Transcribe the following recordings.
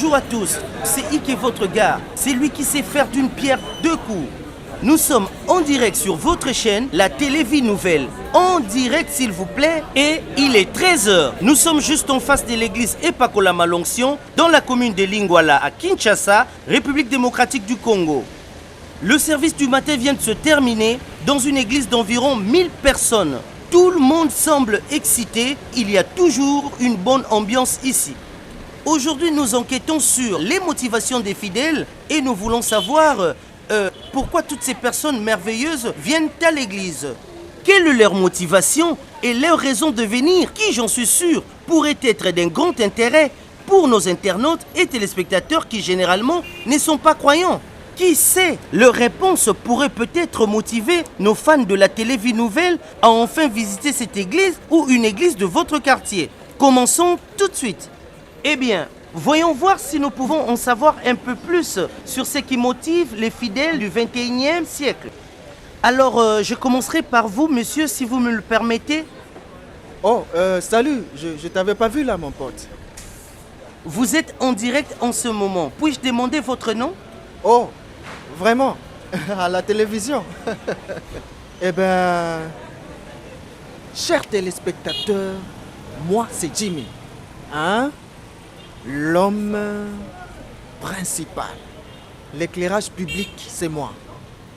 Bonjour à tous, c'est Ike votre gars. C'est lui qui sait faire d'une pierre deux coups. Nous sommes en direct sur votre chaîne, la Télévie Nouvelle. En direct s'il vous plaît, et il est 13h. Nous sommes juste en face de l'église Epakolama L'Onction, dans la commune de Lingwala à Kinshasa, République démocratique du Congo. Le service du matin vient de se terminer dans une église d'environ 1000 personnes. Tout le monde semble excité, il y a toujours une bonne ambiance ici. Aujourd'hui, nous enquêtons sur les motivations des fidèles et nous voulons savoir pourquoi toutes ces personnes merveilleuses viennent à l'église. Quelle est leur motivation et leur raison de venir qui, j'en suis sûr, pourrait être d'un grand intérêt pour nos internautes et téléspectateurs qui généralement ne sont pas croyants. Qui sait, leur réponse pourrait peut-être motiver nos fans de la Télévie Nouvelle à enfin visiter cette église ou une église de votre quartier. Commençons tout de suite. Eh bien, voyons voir si nous pouvons en savoir un peu plus sur ce qui motive les fidèles du 21e siècle. Alors, je commencerai par vous, monsieur, si vous me le permettez. Oh, salut, je t'avais pas vu là, mon pote. Vous êtes en direct en ce moment. Puis-je demander votre nom? Oh, vraiment? À la télévision? Eh ben, chers téléspectateurs, moi c'est Jimmy. Hein? L'homme principal. L'éclairage public, c'est moi.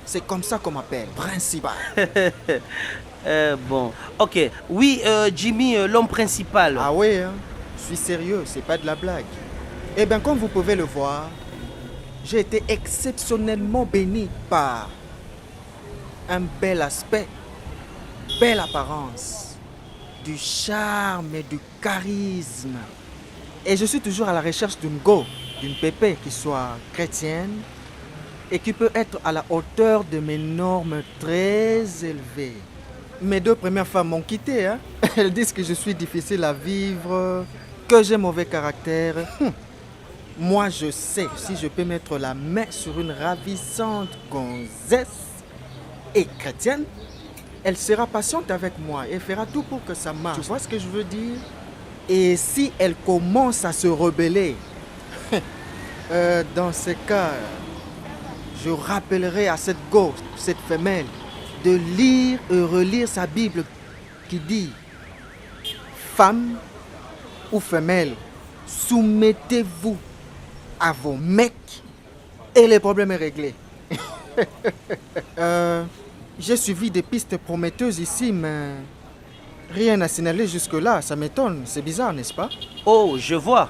C'est comme ça qu'on m'appelle, principal. Bon, ok. Oui, Jimmy, l'homme principal. Ah oui, hein? Je suis sérieux, c'est pas de la blague. Eh bien, comme vous pouvez le voir, j'ai été exceptionnellement béni par un bel aspect, belle apparence, du charme et du charisme. Et je suis toujours à la recherche d'une go, d'une pépé qui soit chrétienne et qui peut être à la hauteur de mes normes très élevées. Mes deux premières femmes m'ont quitté, hein? Elles disent que je suis difficile à vivre, que j'ai mauvais caractère. Moi, je sais, si je peux mettre la main sur une ravissante gonzesse et chrétienne, elle sera patiente avec moi et fera tout pour que ça marche. Tu vois ce que je veux dire? Et si elle commence à se rebeller, dans ce cas, je rappellerai à cette go, cette femelle, de lire et relire sa Bible qui dit « Femme ou femelle, soumettez-vous à vos mecs et le problème est réglé. » J'ai suivi des pistes prometteuses ici, mais rien à signaler jusque-là. Ça m'étonne, c'est bizarre, n'est-ce pas? Oh, je vois.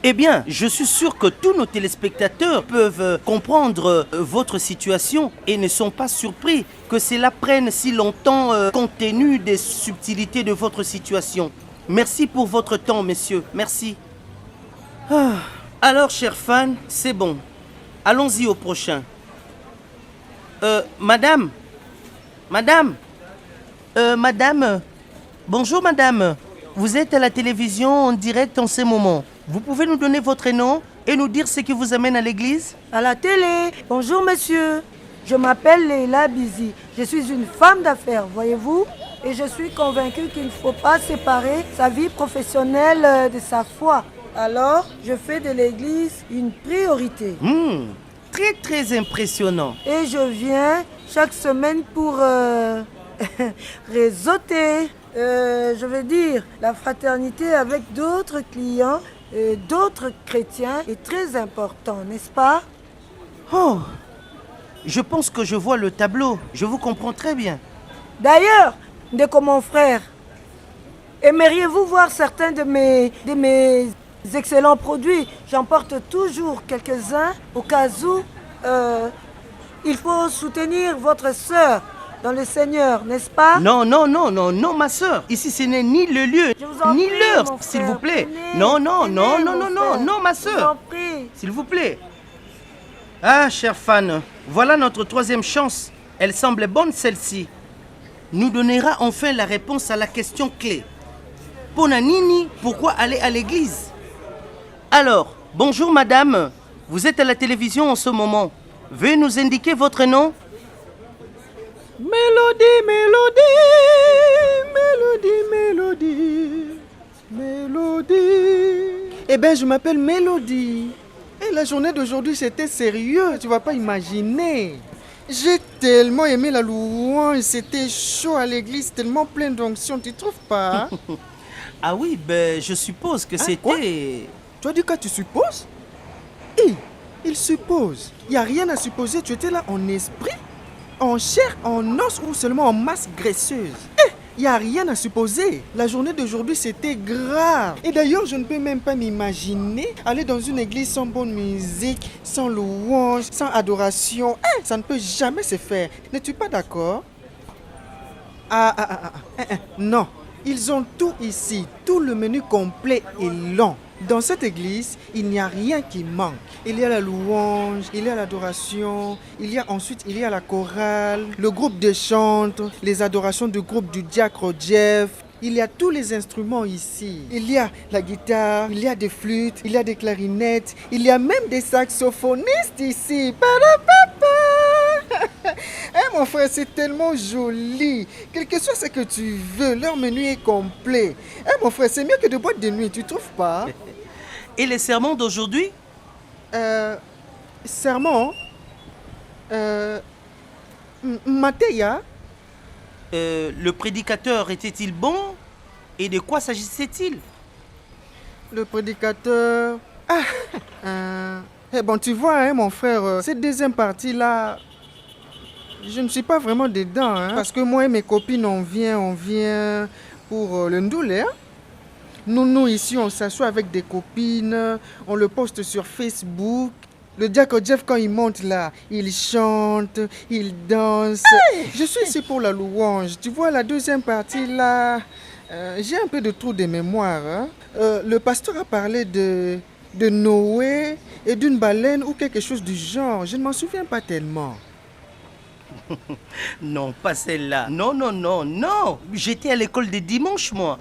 Eh bien, je suis sûr que tous nos téléspectateurs peuvent comprendre votre situation et ne sont pas surpris que cela prenne si longtemps compte tenu des subtilités de votre situation. Merci pour votre temps, messieurs. Merci. Alors, chers fans, c'est bon. Allons-y au prochain. Madame. Bonjour, madame. Vous êtes à la télévision en direct en ce moment. Vous pouvez nous donner votre nom et nous dire ce qui vous amène à l'église? À la télé. Bonjour, monsieur. Je m'appelle Leila Bizi. Je suis une femme d'affaires, voyez-vous? Et je suis convaincue qu'il ne faut pas séparer sa vie professionnelle de sa foi. Alors, je fais de l'église une priorité. Très, très impressionnant. Et je viens chaque semaine pour réseauter, je veux dire, la fraternité avec d'autres clients, d'autres chrétiens est très important, n'est-ce pas? Oh, je pense que je vois le tableau. Je vous comprends très bien. D'ailleurs, Ndeko mon frère, aimeriez-vous voir certains de mes excellents produits? J'emporte toujours quelques-uns au cas où il faut soutenir votre sœur dans le Seigneur, n'est-ce pas? Non, ma soeur. Ici, ce n'est ni le lieu, ni l'heure, s'il vous plaît. Non, ma soeur. S'il vous plaît. Ah, chers fans, voilà notre troisième chance. Elle semble bonne, celle-ci. Nous donnera enfin la réponse à la question clé. Ponanini, pourquoi aller à l'église? Alors, bonjour madame. Vous êtes à la télévision en ce moment. Veuillez nous indiquer votre nom? Mélodie, mélodie, mélodie, mélodie, mélodie. Eh ben, je m'appelle Mélodie. Et la journée d'aujourd'hui, c'était sérieux, tu vas pas imaginer. J'ai tellement aimé la louange, c'était chaud à l'église, tellement plein d'onction, tu trouves pas? Ah oui, ben je suppose que quoi? c'était... Tu as dit quoi, tu supposes? Il suppose. Il n'y a rien à supposer, tu étais là en esprit, en chair, en os ou seulement en masse graisseuse. Il n'y a rien à supposer. La journée d'aujourd'hui, c'était grave. Et d'ailleurs, je ne peux même pas m'imaginer aller dans une église sans bonne musique, sans louange, sans adoration. Ça ne peut jamais se faire. N'es-tu pas d'accord? Non. Ils ont tout ici. Tout le menu complet est long. Dans cette église, il n'y a rien qui manque. Il y a la louange, il y a l'adoration, il y a la chorale, le groupe de chante, les adorations du groupe du diacre Jeff. Il y a tous les instruments ici. Il y a la guitare, il y a des flûtes, il y a des clarinettes, il y a même des saxophonistes ici. Mon frère, c'est tellement joli. Quel que soit ce que tu veux, leur menu est complet. Mon frère, c'est mieux que de boîtes de nuit, tu trouves pas? Et les sermons d'aujourd'hui? Sermon Mathéa. Le prédicateur était-il bon? Et de quoi s'agissait-il? Le prédicateur... bon, tu vois, mon frère, cette deuxième partie-là, je ne suis pas vraiment dedans. Parce que moi et mes copines, on vient pour le ndoulé. Nous, ici, on s'assoit avec des copines, on le poste sur Facebook. Le diacre Jeff, quand il monte là, il chante, il danse. Je suis ici pour la louange. Tu vois, la deuxième partie là, j'ai un peu de trou de mémoire. Le pasteur a parlé de Noé et d'une baleine ou quelque chose du genre. Je ne m'en souviens pas tellement. Non, pas celle-là. Non. J'étais à l'école des dimanches, moi.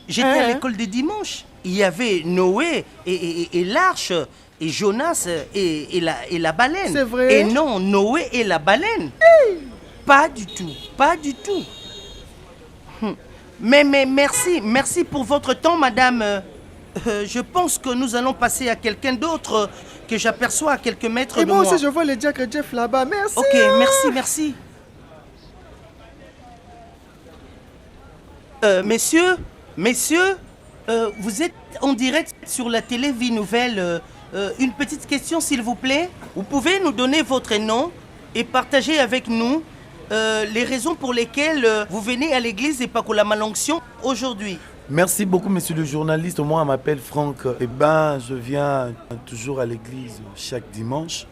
J'étais à l'école des dimanches. Il y avait Noé et l'arche, et Jonas et la baleine. C'est vrai? Et non, Noé et la baleine. Pas du tout. Mais merci pour votre temps, madame. Je pense que nous allons passer à quelqu'un d'autre que j'aperçois à quelques mètres de moi. Et moi aussi, je vois le diacre Jeff là-bas. Merci. Ok, merci. Messieurs, vous êtes en direct sur la télé Vie Nouvelle. Une petite question, s'il vous plaît. Vous pouvez nous donner votre nom et partager avec nous les raisons pour lesquelles vous venez à l'église Epakola Malonction aujourd'hui. Merci beaucoup, monsieur le journaliste. Moi, je m'appelle Franck. Je viens toujours à l'église chaque dimanche.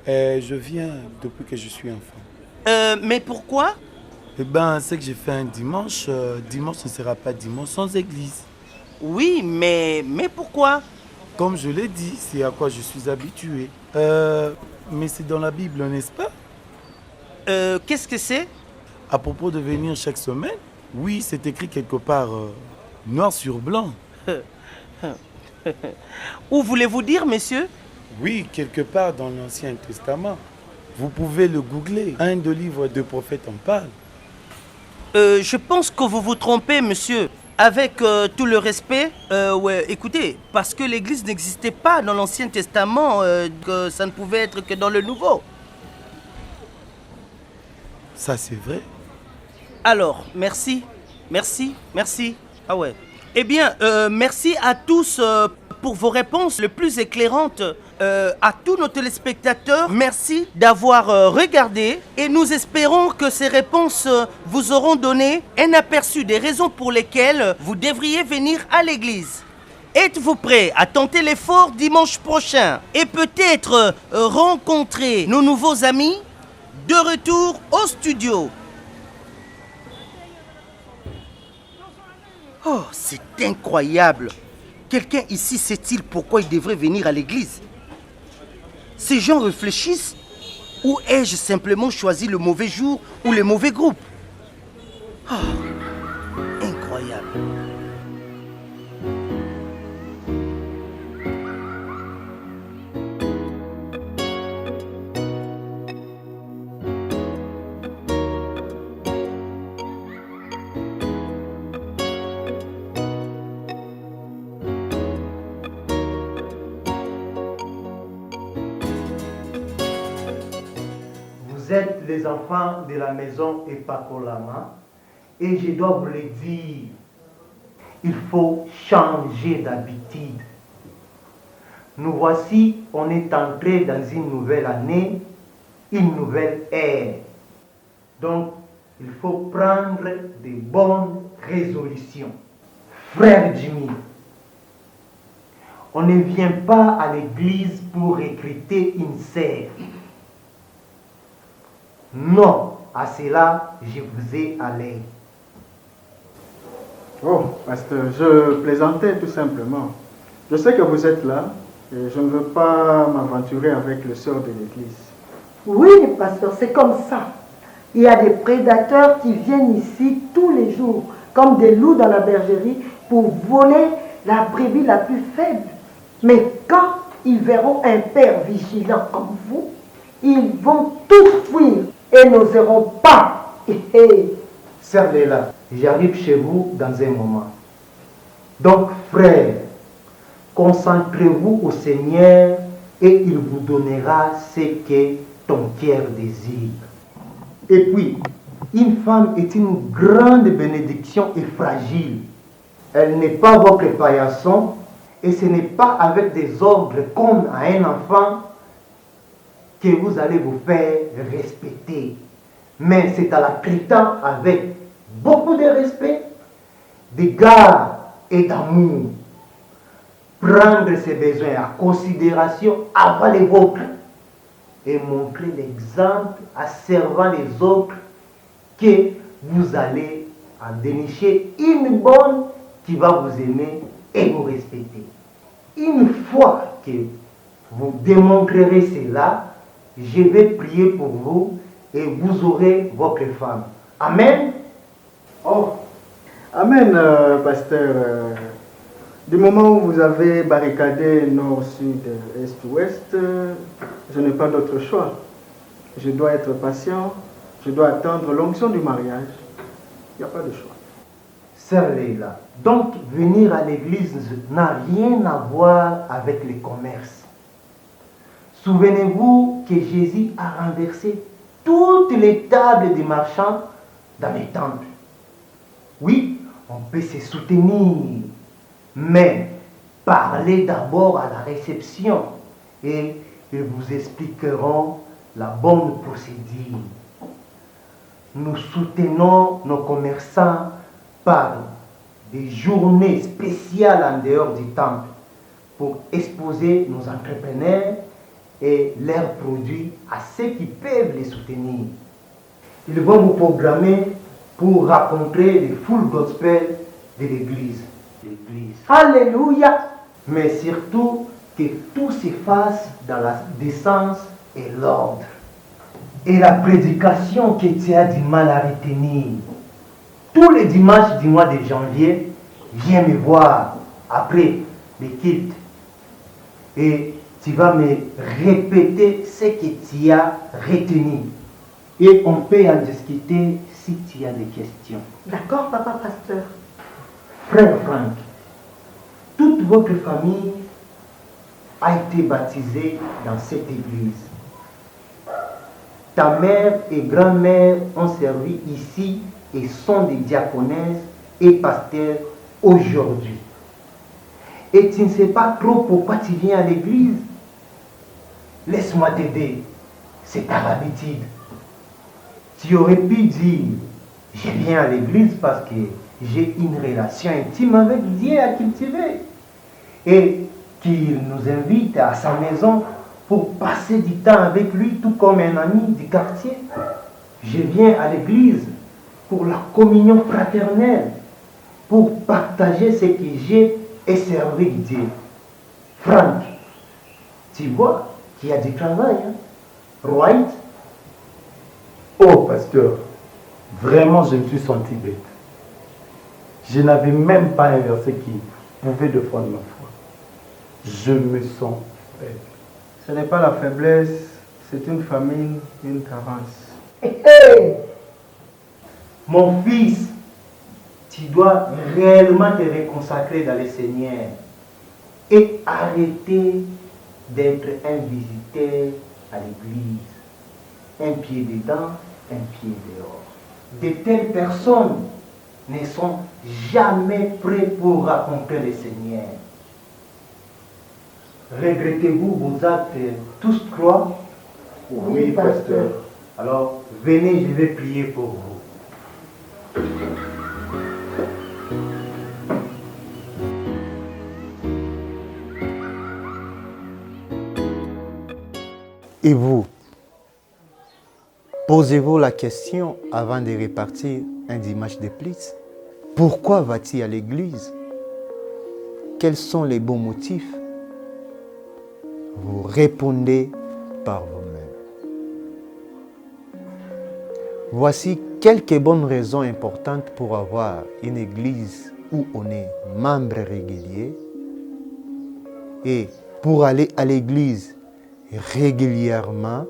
Et je viens depuis que je suis enfant. Mais pourquoi? Ce que j'ai fait un dimanche, dimanche ne sera pas dimanche sans église. Oui, mais pourquoi? Comme je l'ai dit, c'est à quoi je suis habitué. Mais c'est dans la Bible, n'est-ce pas? Qu'est-ce que c'est? À propos de venir chaque semaine? Oui, c'est écrit quelque part, noir sur blanc. Où voulez-vous dire, monsieur? Oui, quelque part dans l'Ancien Testament. Vous pouvez le googler. Un des livres de prophètes en parle. Je pense que vous vous trompez, monsieur. Avec tout le respect, écoutez, parce que l'Église n'existait pas dans l'Ancien Testament, que ça ne pouvait être que dans le Nouveau. Ça, c'est vrai. Alors, merci. Ah ouais. Eh bien, merci à tous pour vos réponses les plus éclairantes. À tous nos téléspectateurs, merci d'avoir regardé et nous espérons que ces réponses vous auront donné un aperçu des raisons pour lesquelles vous devriez venir à l'église. Êtes-vous prêts à tenter l'effort dimanche prochain et peut-être rencontrer nos nouveaux amis? De retour au studio. Oh, c'est incroyable. Quelqu'un ici sait-il pourquoi il devrait venir à l'église? Ces gens réfléchissent? Ou ai-je simplement choisi le mauvais jour ou le mauvais groupe? Oh, incroyable. les enfants de la maison Epakolama, et je dois vous le dire, il faut changer d'habitude. Nous voici, on est entré dans une nouvelle année, une nouvelle ère. Donc, il faut prendre de bonnes résolutions. Frère Jimmy, on ne vient pas à l'église pour recruter une sœur. Non, à cela, je vous ai allé. Oh, pasteur, je plaisantais tout simplement. Je sais que vous êtes là et je ne veux pas m'aventurer avec le sort de l'église. Oui, pasteur, c'est comme ça. Il y a des prédateurs qui viennent ici tous les jours, comme des loups dans la bergerie, pour voler la brebis la plus faible. Mais quand ils verront un père vigilant comme vous, ils vont tous fuir et n'oseront pas. Sœur Léla, j'arrive chez vous dans un moment. Donc, frère, concentrez-vous au Seigneur et il vous donnera ce que ton cœur désire. Et puis, une femme est une grande bénédiction et fragile. Elle n'est pas votre paillasson et ce n'est pas avec des ordres comme à un enfant que vous allez vous faire respecter. Mais c'est à la traitant avec beaucoup de respect, d'égard et d'amour. Prendre ses besoins à considération avant les vôtres et montrer l'exemple à servant les autres que vous allez en dénicher une bonne qui va vous aimer et vous respecter. Une fois que vous démontrerez cela, je vais prier pour vous et vous aurez votre femme. Amen. Oh, amen, pasteur. Du moment où vous avez barricadé nord, sud, est, ouest, je n'ai pas d'autre choix. Je dois être patient, je dois attendre l'onction du mariage. Il n'y a pas de choix. Sœur Leila, donc venir à l'église n'a rien à voir avec les commerces. Souvenez-vous que Jésus a renversé toutes les tables des marchands dans les temples. Oui, on peut se soutenir, mais parlez d'abord à la réception et ils vous expliqueront la bonne procédure. Nous soutenons nos commerçants par des journées spéciales en dehors du temple pour exposer nos entrepreneurs et leurs produits à ceux qui peuvent les soutenir. Ils vont vous programmer pour rencontrer les full gospel de l'église. Alléluia. Mais surtout que tout se fasse dans la décence et l'ordre. Et la prédication que tu as du mal à retenir. Tous les dimanches du mois de janvier, viens me voir après le culte. Et tu vas me répéter ce que tu as retenu. Et on peut en discuter si tu as des questions. D'accord, papa pasteur. Frère Franck, toute votre famille a été baptisée dans cette église. Ta mère et grand-mère ont servi ici et sont des diaconesses et pasteurs aujourd'hui. Et tu ne sais pas trop pourquoi tu viens à l'église. Laisse-moi t'aider, c'est par habitude. Tu aurais pu dire, je viens à l'église parce que j'ai une relation intime avec Dieu à cultiver. Et qu'il nous invite à sa maison pour passer du temps avec lui, tout comme un ami du quartier. Je viens à l'église pour la communion fraternelle, pour partager ce que j'ai et servir Dieu. Franck, tu vois qu'il y a du travail, hein? Right? Oh, pasteur, vraiment, je me suis senti bête. Je n'avais même pas un verset qui pouvait défendre ma foi. Je me sens faible. Ce n'est pas la faiblesse, c'est une famine, une carence. Mon fils, tu dois réellement te reconsacrer dans le Seigneur et arrêter d'être un visiteur à l'église. un pied dedans, un pied dehors. De telles personnes ne sont jamais prêtes pour rencontrer le Seigneur. Regrettez-vous vos actes tous trois? Oui, pasteur. Alors, venez, je vais prier pour vous. Et vous, posez-vous la question avant de repartir un dimanche de plus. Pourquoi va-t-il à l'église? Quels sont les bons motifs? Vous répondez par vous-même. Voici quelques bonnes raisons importantes pour avoir une église où on est membre régulier et pour aller à l'église régulièrement,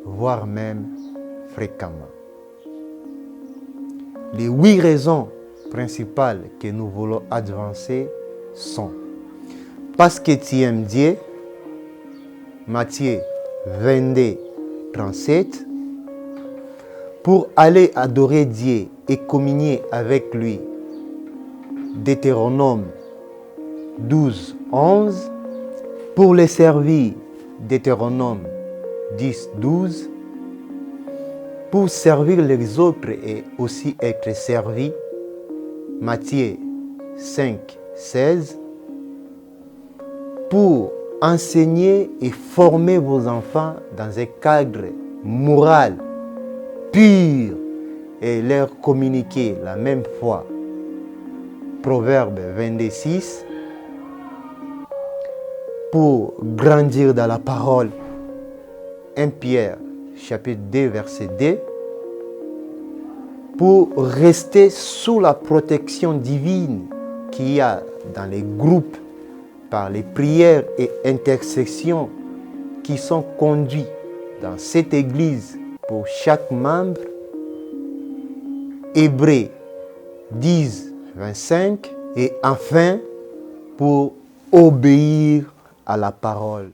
voire même fréquemment. Les 8 raisons principales que nous voulons avancer sont parce que tu aimes Dieu, Matthieu 22, 37, pour aller adorer Dieu et communier avec lui, Deutéronome 12, 11, pour les servir, Deutéronome 10, 12, pour servir les autres et aussi être servi, Matthieu 5, 16, pour enseigner et former vos enfants dans un cadre moral, pur, et leur communiquer la même foi. Proverbe 22, 6, pour grandir dans la parole. 1 Pierre, chapitre 2, verset 2, pour rester sous la protection divine qu'il y a dans les groupes par les prières et intercessions qui sont conduites dans cette église pour chaque membre. Hébreux 10, 25, et enfin pour obéir à la parole.